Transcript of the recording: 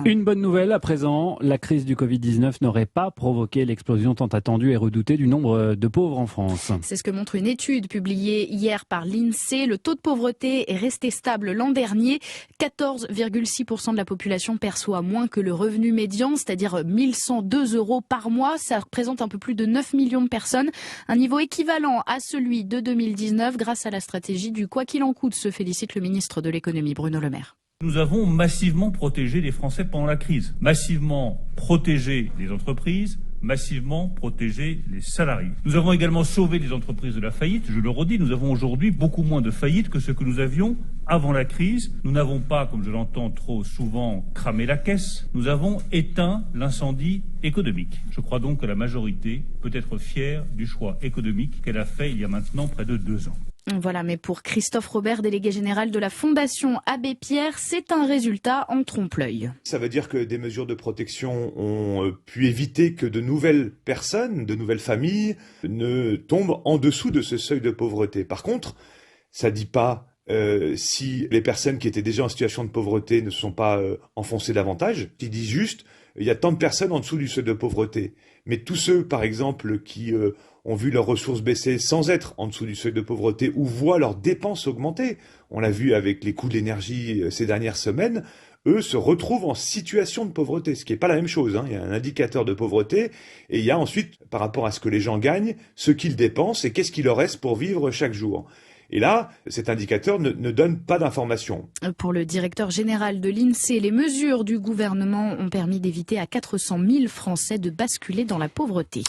Une bonne nouvelle à présent, la crise du Covid-19 n'aurait pas provoqué l'explosion tant attendue et redoutée du nombre de pauvres en France. C'est ce que montre une étude publiée hier par l'INSEE. Le taux de pauvreté est resté stable l'an dernier. 14,6% de la population perçoit moins que le revenu médian, c'est-à-dire 1 102 € par mois. Ça représente un peu plus de 9 millions de personnes. Un niveau équivalent à celui de 2019 grâce à la stratégie du quoi qu'il en coûte, se félicite le ministre de l'économie Bruno Le Maire. Nous avons massivement protégé les Français pendant la crise, massivement protégé les entreprises, massivement protégé les salariés. Nous avons également sauvé les entreprises de la faillite. Je le redis, nous avons aujourd'hui beaucoup moins de faillites que ce que nous avions avant la crise. Nous n'avons pas, comme je l'entends trop souvent, cramé la caisse. Nous avons éteint l'incendie économique. Je crois donc que la majorité peut être fière du choix économique qu'elle a fait il y a maintenant près de 2 ans. Voilà, mais pour Christophe Robert, délégué général de la Fondation Abbé Pierre, c'est un résultat en trompe-l'œil. Ça veut dire que des mesures de protection ont pu éviter que de nouvelles personnes, de nouvelles familles ne tombent en dessous de ce seuil de pauvreté. Par contre, ça ne dit pas si les personnes qui étaient déjà en situation de pauvreté ne se sont pas enfoncées davantage. Il dit juste il y a tant de personnes en dessous du seuil de pauvreté. Mais tous ceux, par exemple, qui ont vu leurs ressources baisser sans être en dessous du seuil de pauvreté ou voient leurs dépenses augmenter, on l'a vu avec les coûts de l'énergie ces dernières semaines, eux se retrouvent en situation de pauvreté, ce qui n'est pas la même chose. Il y a un indicateur de pauvreté et il y a ensuite, par rapport à ce que les gens gagnent, ce qu'ils dépensent et qu'est-ce qu'il leur reste pour vivre chaque jour. Et là, cet indicateur ne donne pas d'informations. Pour le directeur général de l'INSEE, les mesures du gouvernement ont permis d'éviter à 400 000 Français de basculer dans la pauvreté.